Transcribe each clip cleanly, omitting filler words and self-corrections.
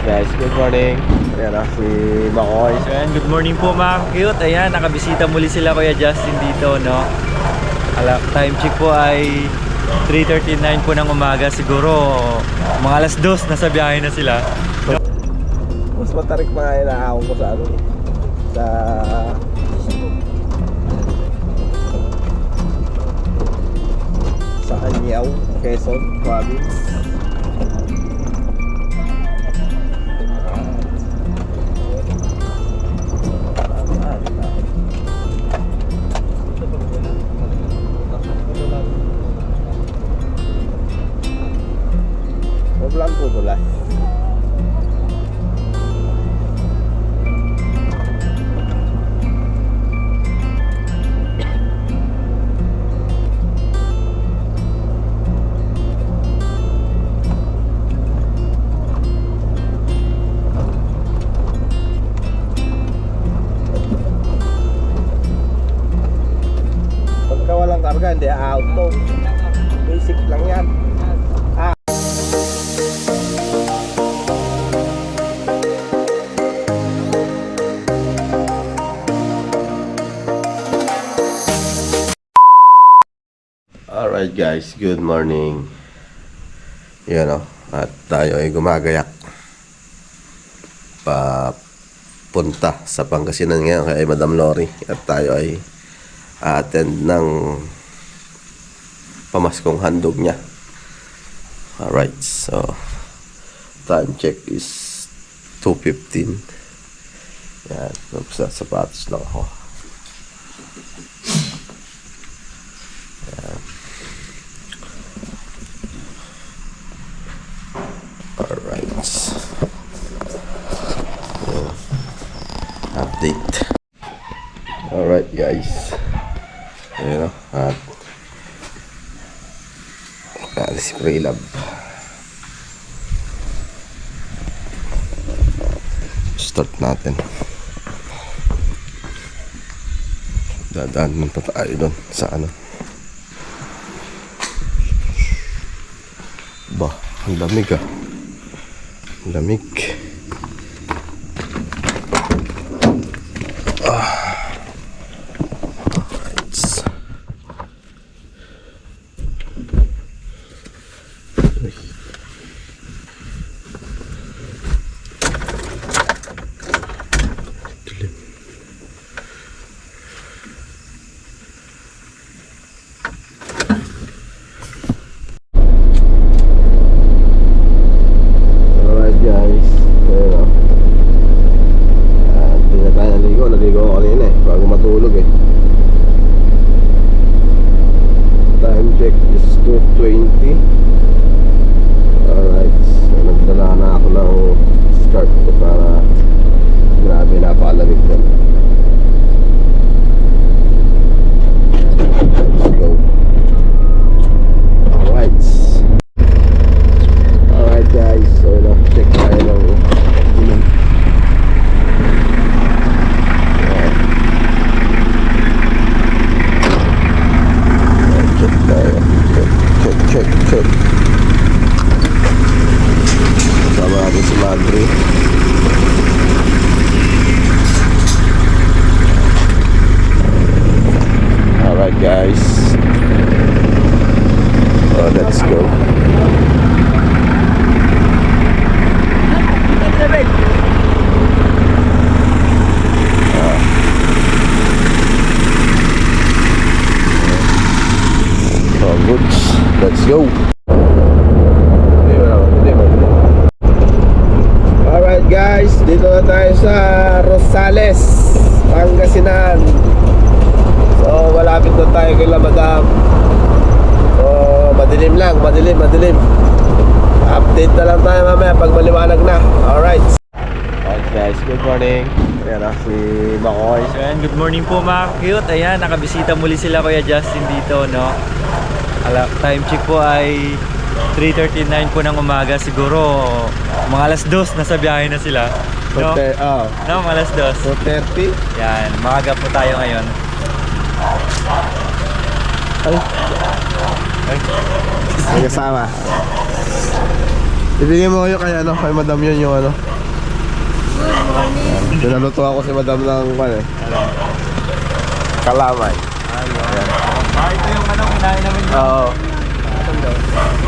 Guys, good morning. Ayan na, si Makoy. So ayan, good morning po mga cute. Ayan, nakabisita muli sila Kuya Justin dito, no? Time check po ay 3:39 po ng umaga. Siguro mga alas 2 nasa biyahe na sila, no? Mas matarik mga inaahon ko sa ano, sa Anyaw, Quezon Province. Vlog po pula. Pagka walang karga, hindi auto. Basic lang yan. Alright guys, good morning. Yan o, at tayo ay gumagayak papunta sa Pangasinan ngayon kay Madam Lori. At tayo ay attend ng pamaskong handog niya. Alright, so time check is 2:15. Yan, sa sapatos lang ako. Alright, update. Alright guys, ayan o, at si Pre-Lab. Start natin. Dadaan pa tayo doon sa ano. Bah, ang lamig ah. Lamig. Naligo ako kanina bago matulog Time check is 2:20. Alright, so nagdala na ako ng scarf ko para grabe napakalamig doon. Let's go. Alright guys, so check tayo ng inom. Check. Kasama natin si Madre. Alright guys, let's go. Goods, let's go. Alright guys, dito na tayo sa Rosales, Pangasinan. So malapit na tayo kay Madam. So madilim lang, madilim. Update na lang tayo mamaya pag maliwanag na. Alright. Alright guys, good morning. Ayan na, si Makoy. So ayan, good morning po mga cute. Ayan, nakabisita muli sila Kuya Justin dito, no? Time check po ay 3:39 po ng umaga. Siguro mga alas 2 nasa biyahe na sila, no? No, mga alas 2. 2:30. Yan, maaga po tayo ngayon. May kasama. Ibigay mo kayo kay Madam yun yung Pinaluto ako si madam ng kalamay. Ito yung ano, kinain namin yun. Oo.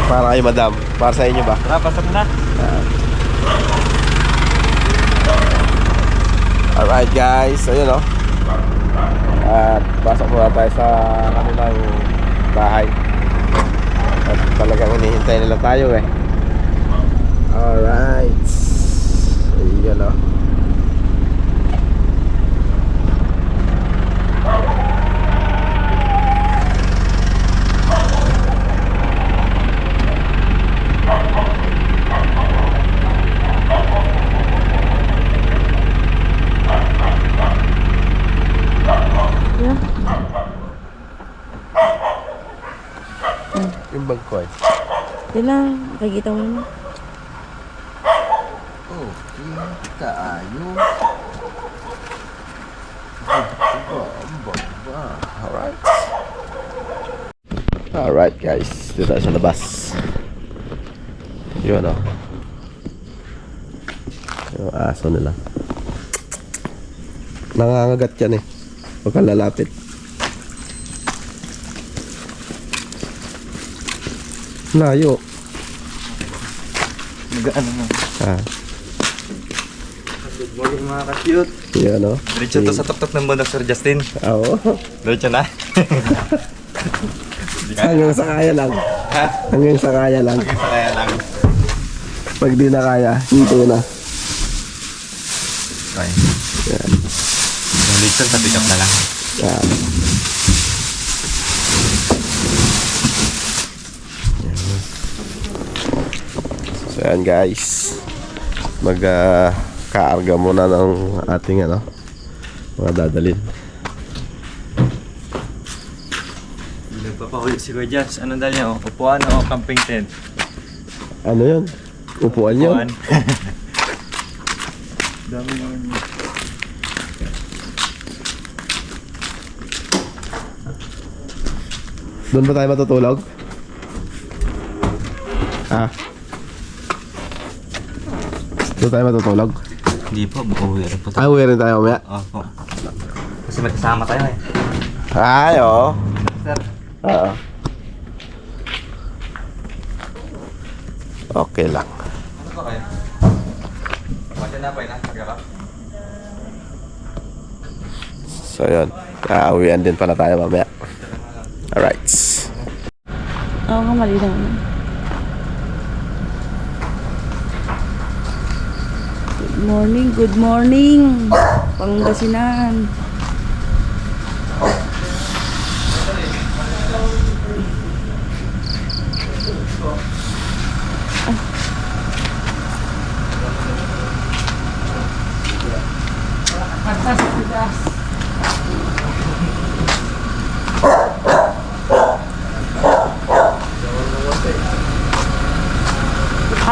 Para kay madam. Para sa inyo ba? Tara, pasok na. Alright guys, ayun o. At pasok muna tayo sa kanilang bahay. At talagang hinihintay nila tayo eh. Alright. Ayun o. Yung bag ko eh. Yun lang, nakikita mo naman. Oh, kita ayo. Alright. Alright guys, dito tayo sa labas. Yun o. Yung aso nila. Nangangagat yan eh. Huwag kang lalapit. Layo. Magaan na. Ah, Good morning mga ka-cute. yan o. Diretso to sa tuktok ng bundok, Sir Justin. Oo. Diretso na. Hanggang sa kaya lang. Ha? Hanggang sa kaya lang. Kaya lang. Pag di na kaya, hinto na. Okay. Yan. Yung lechon sa pick up na lang. Ah. So yan guys, kaarga muna ng ating mga dadalhin. Nagpapahuli si Kuya Jazz. Anong dahil niya? Upuan o camping tent? Ano yun? Upuan yun? Upuan. Dami naman yun. Doon ba tayo matutulog? Ah, doon tayo matutulog? Hindi po, uuwi rin po tayo. Ah, uwi rin tayo mamaya. Opo. Kasi may kasama tayo eh. Ay, oo. Sir. Oo. Okay lang. Ano pa kayo? Pwede na pa yun, pagkakap. So yun, uwian din pala tayo mamaya. Alright. Oo nga, mali lang. Good morning. Pangasinan.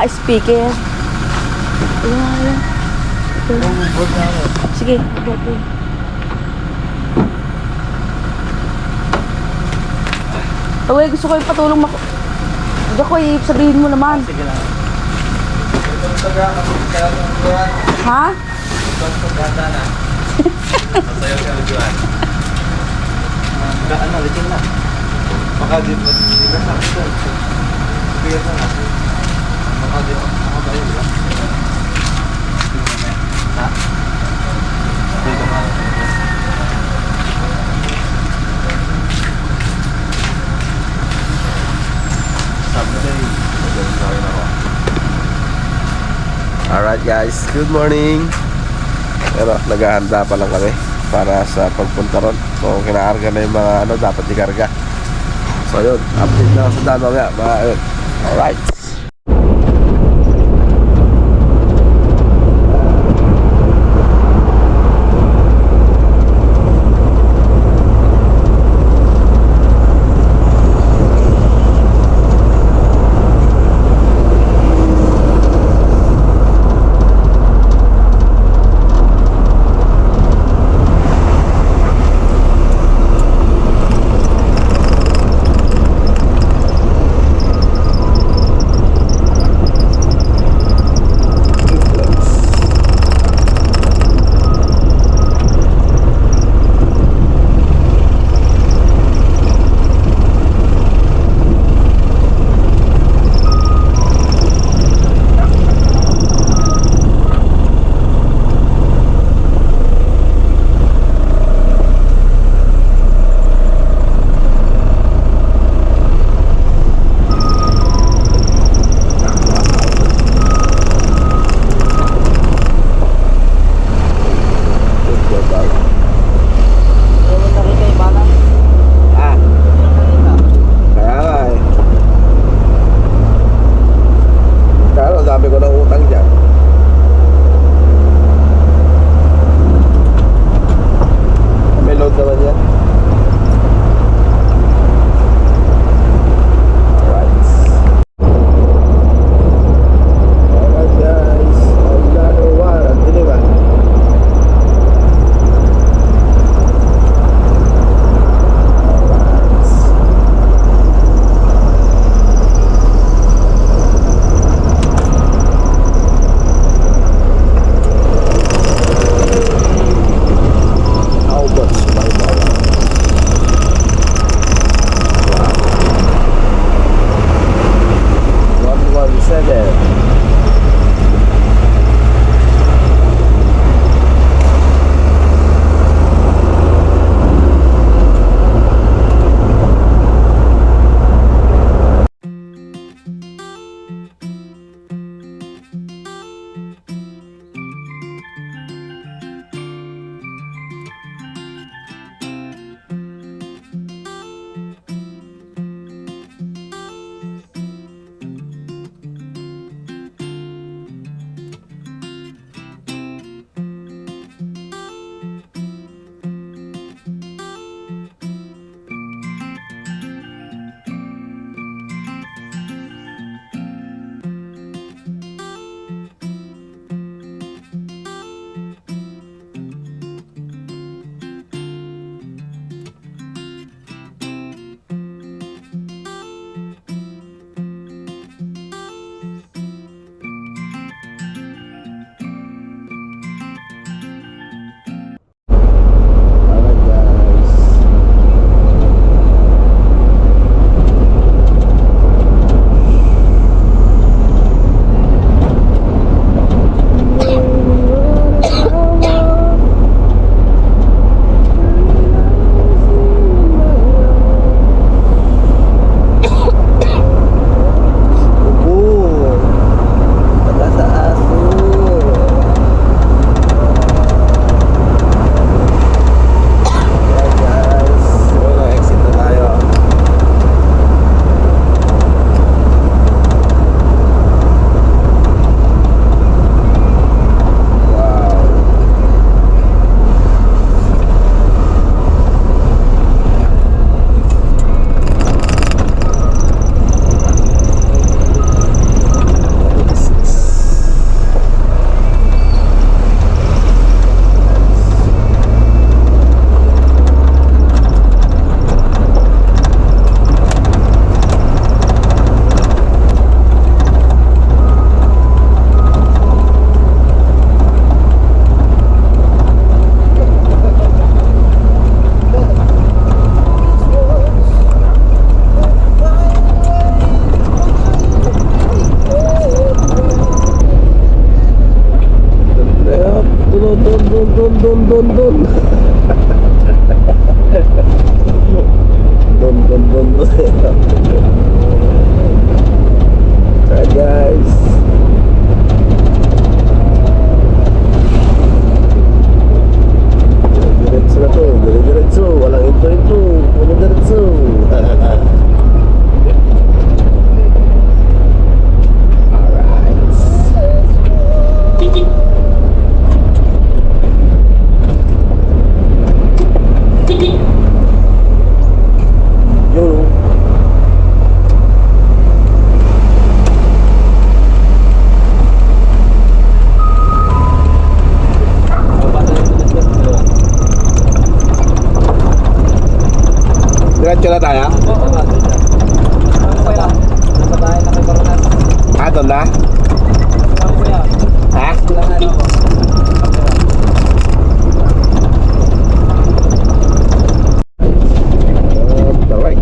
Speaker. Sige, go. Uy, gusto ko yung patulong Hindi ko sabihin mo naman. Sige lang. Ha? Masayaw siya lujuan. Ano, litin na. Baka di ba sa akin? Bigyan na na. Baka di ba? Baka ba yun, di ba? Ha? Dito nga. Alright guys, good morning. Pero naghahanda pa lang kami para sa pagpunta ron. So kinaarga na yung mga dapat ikarga. So yun, update na sa daan mamaya. Alright. Dun. Dun. Alright guys. Diretso na to, diretso. Walang intro. Puro diretso. Yun. Diretso na tayo? Ah, doon na? Ha? Alright.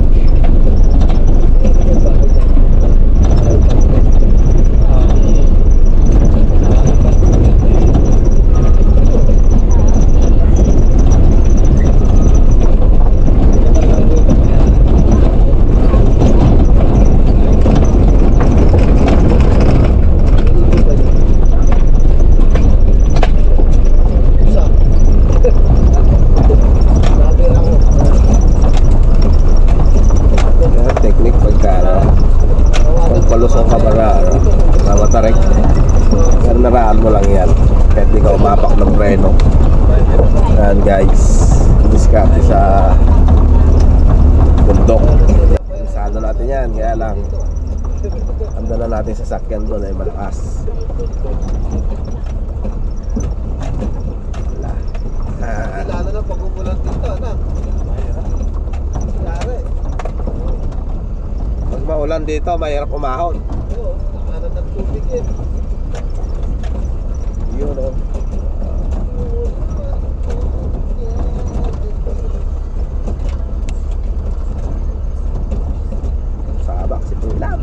Teknik pagka pagpalusong ka para namatarik. Pero naraan mo lang yan kahit di ka umapak ng preno. Yan guys, diskarte sa bundok. Isado natin yan, kaya lang ang dala natin sa sakyan doon ay malakas. Lalo na pag umulan dito, anak. Yari. Pag maulan dito, mahirap umahon. Oo, nakanan ng tubig eh. Yun o. Sabak si Tulang.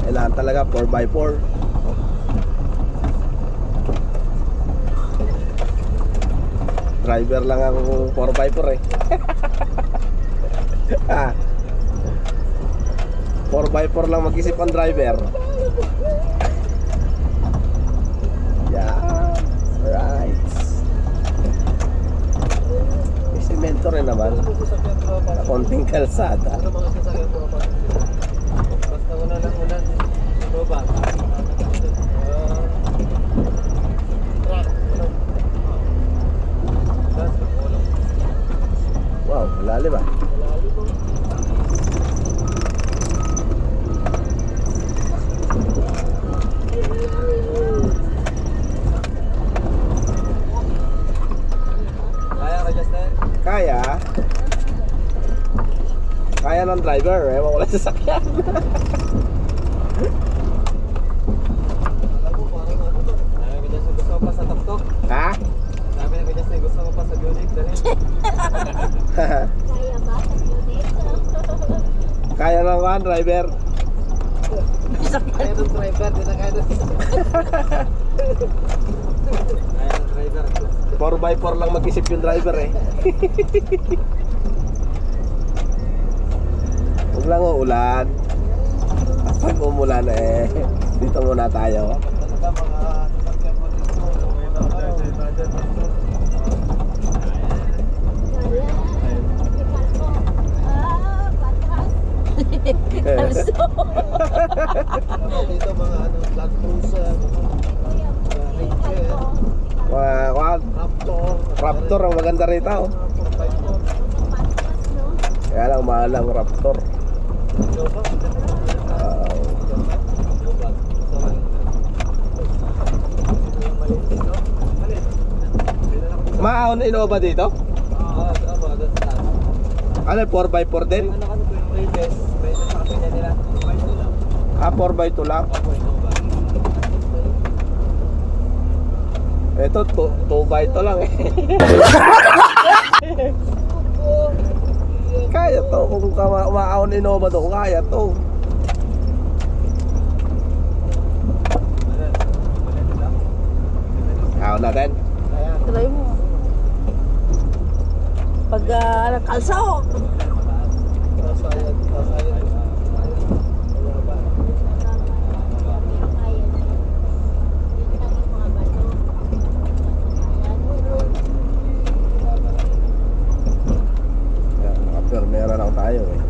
Kailangan talaga 4x4. Driver lang ang 4x4 eh. 4x4 lang mag-isip ang driver. Yeah. Right. May semento rin naman. Sasakyan tropa. Sa konting kalsada. Ano mga sasakyan tropa? Basta ulan ng ulan. Tropa. Truck. Gas, ulan. Wow, malalim ah. Kaya ka, Justin? Kaya. Kaya ng driver eh, wala sasakyan. Alam mo, parang ano to? Sabi ko Justin, gusto ko pa sa tuktok. Ha? Sabi ko Justin, gusto ko pa sa building. Dali. Kaya ng one driver. Kaya ng driver, di na kaya ng kaya ng driver. 4x4 lang mag-isip yung driver eh. Huwag lang uulan. Pag umulan eh, dito muna tayo. Talaga mga sasakyan mo dito. May nakadaan sa budget. Dito mga ano, Land Cruiser, Ranger, Raptor ang maganda rito. Kaya lang mahal ang Raptor. Maahon na Innova dito? Ano, 4x4 din? Ah, 4x2 lang. Ito, 2x2 lang eh. Kaya to, kung umaahon Innova to, kaya to. Ako natin. Try mo. Pag nagkalsa ako. Yan, naka-permera lang tayo eh.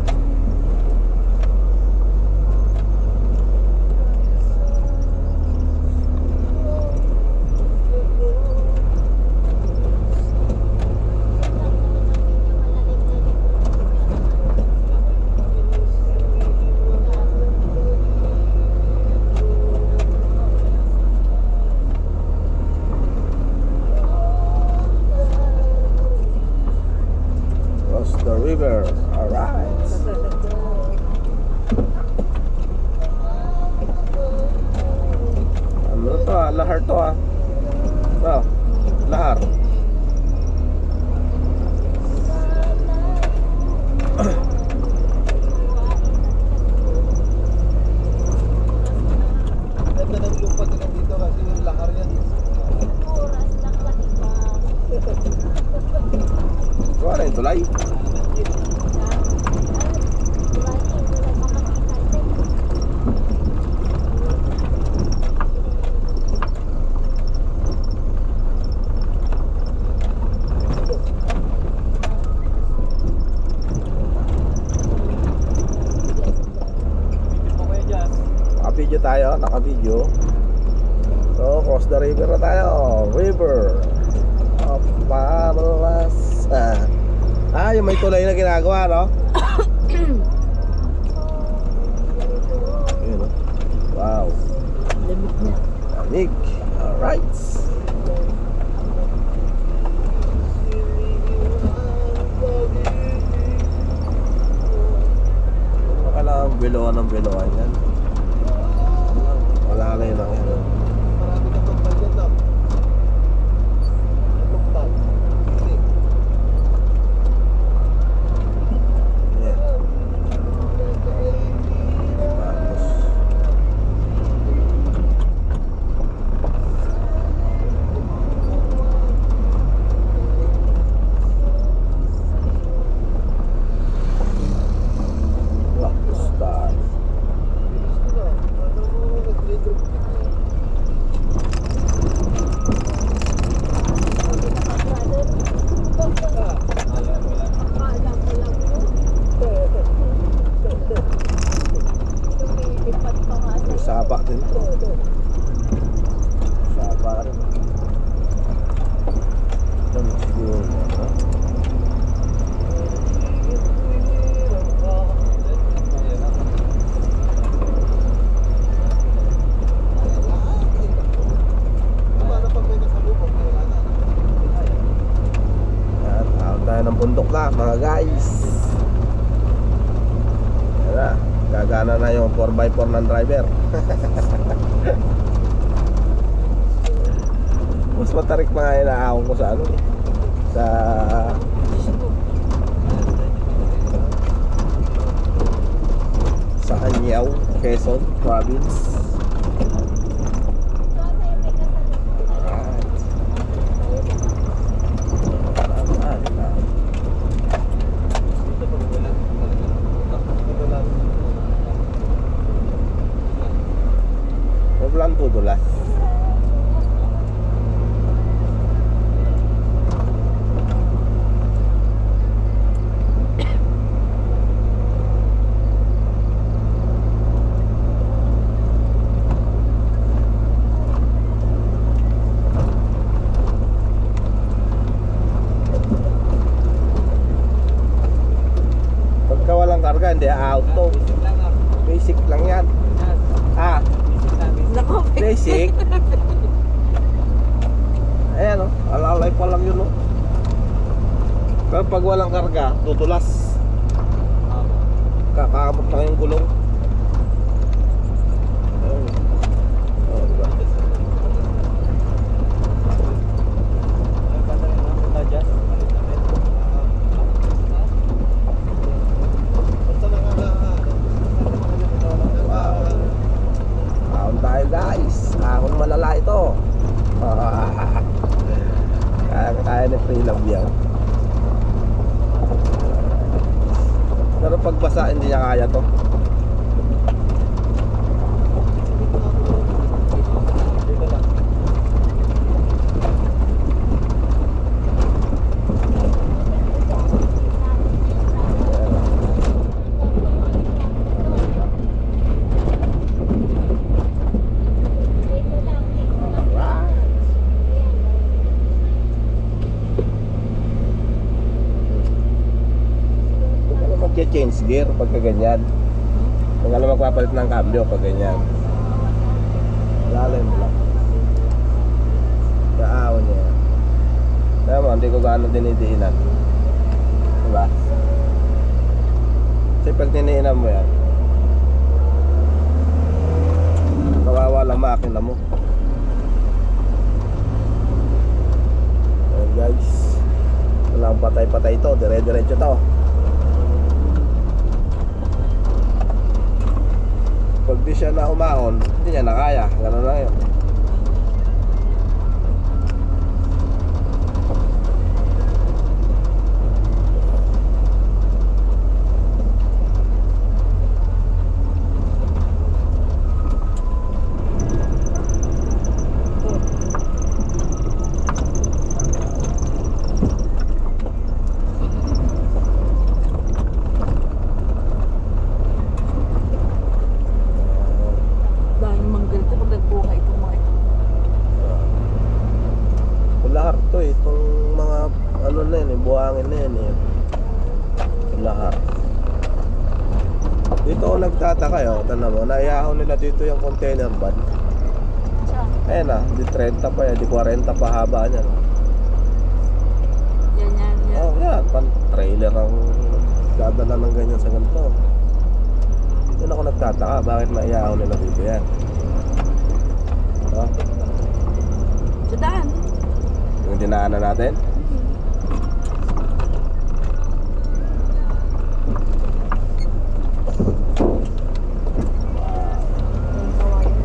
Cross the river. Alright. Ano to ah? Lahar to ah. Oh, lahar. Ganda ng view pag nandito kasi yung lahar yan. Wala yung tulay. Naka-video tayo, naka-video. So, cross the river na tayo. River of Pamalas. Yung may tulay na ginagawa, no? Yun, no? Wow. Lamig na. Lamig. Alright. Kailangan biluan ng biluan yan. Wala na yun ang yan. Marami na tumpal dyan na. Tumpal. Kasi Yan. Tapos Rockstar. May sapa din to. Sapa rin. Ito na siguro na. paano pag may nasalubog? Yan, tawag tayo ng bundok na mga guys. Yan na, gagana na yung 4x4 ng driver. Mas matarik pa nga inaahon ko sa ano eh. Sa Anyaw, Quezon Province. Alright. Dito pag wala. Dito lang. Wala lang tudulas. Pagka walang karga, hindi auto. Basic lang yan. Ah, Nako, basic. Ayan o, alalay pa lang yun o. Pero pag walang karga, tutulas. Kakaamot lang yung gulong. Ayun. Oh, diba? Basta lang Wow. Ahon tayo guys. Ahon malala ito. Kapag basa, hindi niya kaya to. Dito lang. Huwag ka na mag-change gear pagka ganyan. Huwag ka na magpapalit ng cambio pag ganyan. Lalim lang. Kaaw niya. Kaya mo, hindi ko gaano dinidiinan. Diba? Kasi pag diniinan mo yan, kawawa lang makina mo. Ayan guys, walang patay-patay ito, dire-diretso to. Pag di siya na umahon, hindi niya na kaya. Ganun lang yun. Dahil manggal ito pag nagbuhay itong mga ito. Lahar to eh, itong mga ano na yun eh, buhangin na yun eh. Lahar. Dito ako nagtataka yun, tanong mo, naiyahon nila dito yung container van. Ayan na, di 30 pa yan, di 40 pa haba niya. No? Yan. Oh, yan, pan trailer ang dadala ng ganyan sa ganito. Doon ako nagtataka, bakit naiyahon nila dito yan? Oh, Sa daan. yung dinaanan natin. Yung kawayan.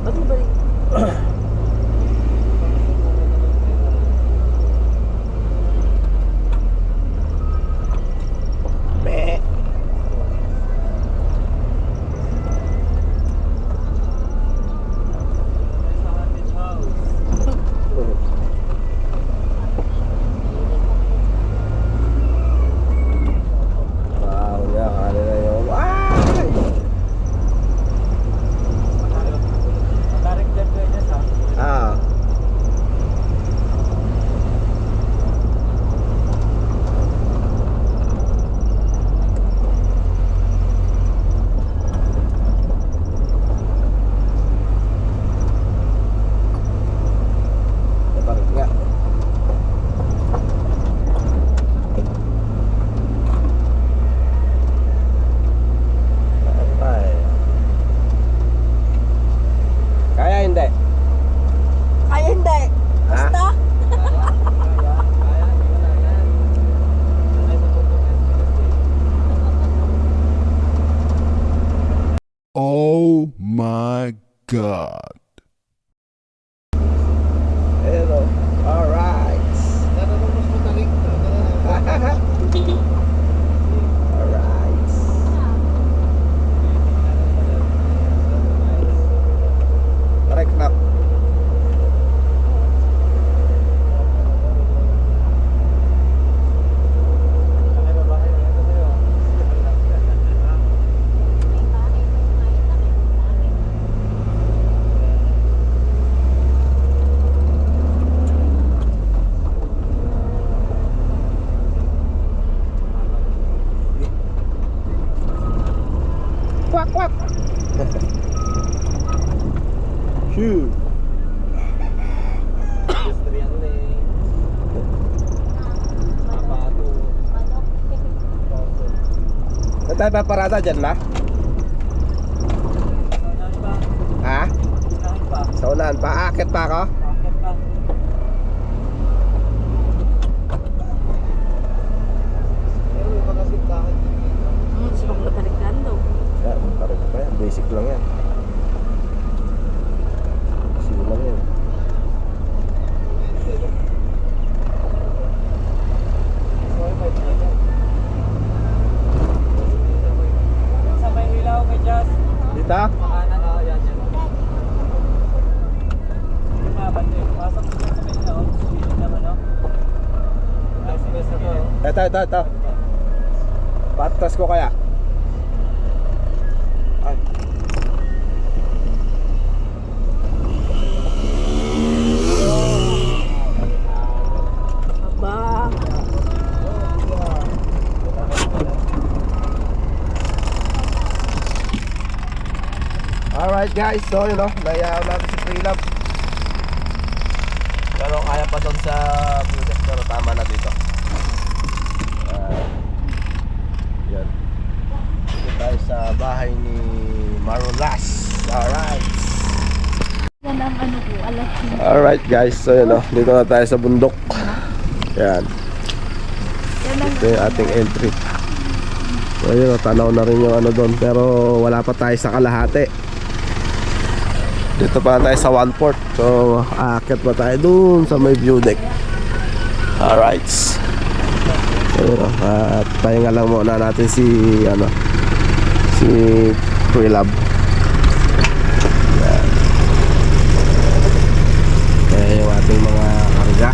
Ba't mo ba rin? Meh. Wow, ya, kanina yung ay! Matarik dyan kayo dyan ha. Ah. Tarik nga. Ay. Kaya hindi. Ay, hindi. Basta. Oh my God. Pero, alright. Natanong mas matarik na. Alright. Correct na. Quack, quack. Shoo. Industrial na eh. Mabato. Saan tayo paparada dyan na? Saan ba? Ha? Saan ba? Sa unahan pa? Aakit pa ako? Bakit ba? Pero yung mga sintahan dito. Sa pagkatalikdan daw. Yan, correct pa yan. Basic lang yan. Basic lang yan. So, may ito. Patas ko kaya. Ay. Aba. Alright guys, so yun o, nayaw natin si Freelab. Pero kaya pa doon sa music, pero tama na dito. Yan. Dito tayo sa bahay ni Marulas. Alright. Yan ang ano ko, alas Alright guys, so yun o, dito na tayo sa bundok. Yan. Ito yung ating entry. So yun o, tanaw na rin yung ano doon, pero wala pa tayo sa kalahati. Dito pa tayo sa 1/4. So aakyat pa tayo dun sa may view deck. Alright. So yun o, at pahinga lang muna natin si si Freelab. Yan. Kaya yung ating mga karga.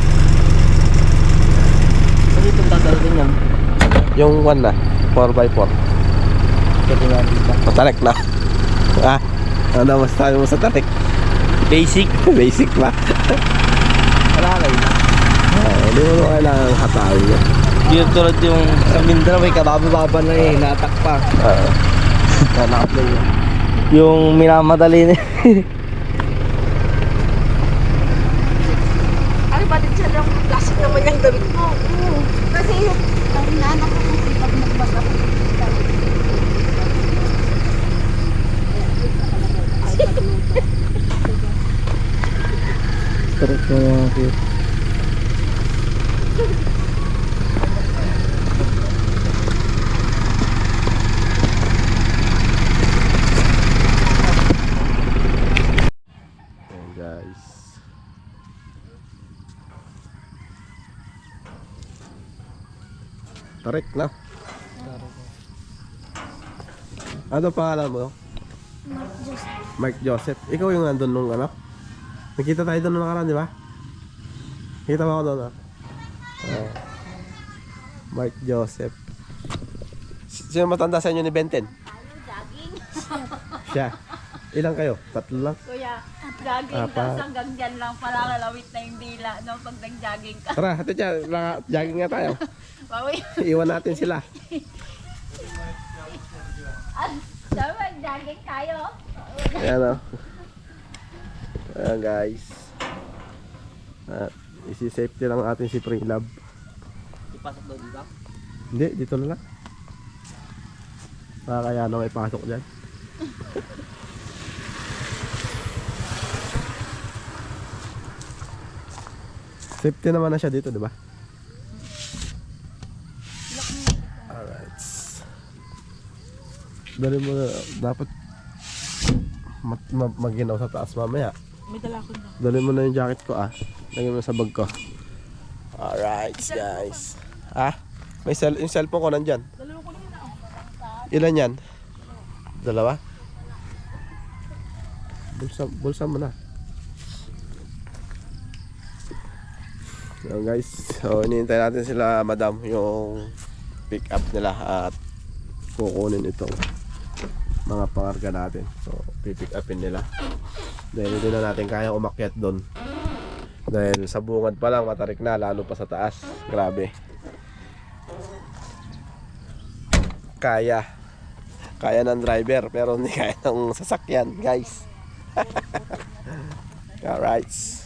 Ano itong dadalating yan? Yung 1 na 4x4. Pwede nga dito. Matarik na. Ano mas tayo mo sa tarik? Basic. Basic ba? Malalay na. Hindi mo kailangan hatawin yun. Yung tulad yung sa Mindanao, may kababa-baba na eh, natak pa. Nakaplay yun. Yung minamadali na Ay, bakit siya lang plastic naman yung damit mo? Oo. Kasi ang inaanak ko kung pag nagbasa ko. Correct mo mga cute. Ayan guys. Tarik na. Ano pangalan mo? Mark Joseph. Ikaw yung nandun nung ano? Nakita tayo doon nung nakaraan, di ba? Nakita mo ako doon, Mark Joseph. Sino matanda sa inyo ni Benten? Siya. Ilang kayo? 3 lang? Kuya, jogging Apat. tapos hanggang dyan lang para kalawit na yung dila no, pag nag-jogging ka. Tara, hati siya. Jogging nga tayo. Bawi. Iwan natin sila. Sabi, mag-jogging tayo. Ayan o. Ayan guys. At isi-safety lang atin si Freelab. Ipasok daw dito. Hindi, dito na lang. Kaya na may pasok dyan. Safety naman na siya dito, di ba? Alright. Dali mo na, dapat maginaw sa taas mamaya. May dala ko na. Dali mo na yung jacket ko lagyan mo sa bag ko. Alright guys. May yung cellphone ko nandyan. Ilan yan? 2? Bulsa mo na. So guys, so hinihintay natin sila madam yung pick up nila at kukunin itong mga pangarga natin. So pipick upin nila. Dahil hindi na natin kaya umakyat doon. Dahil sa bungad pa lang matarik na, lalo pa sa taas. Grabe. Kaya ng driver pero hindi kaya ng sasakyan guys. Alright.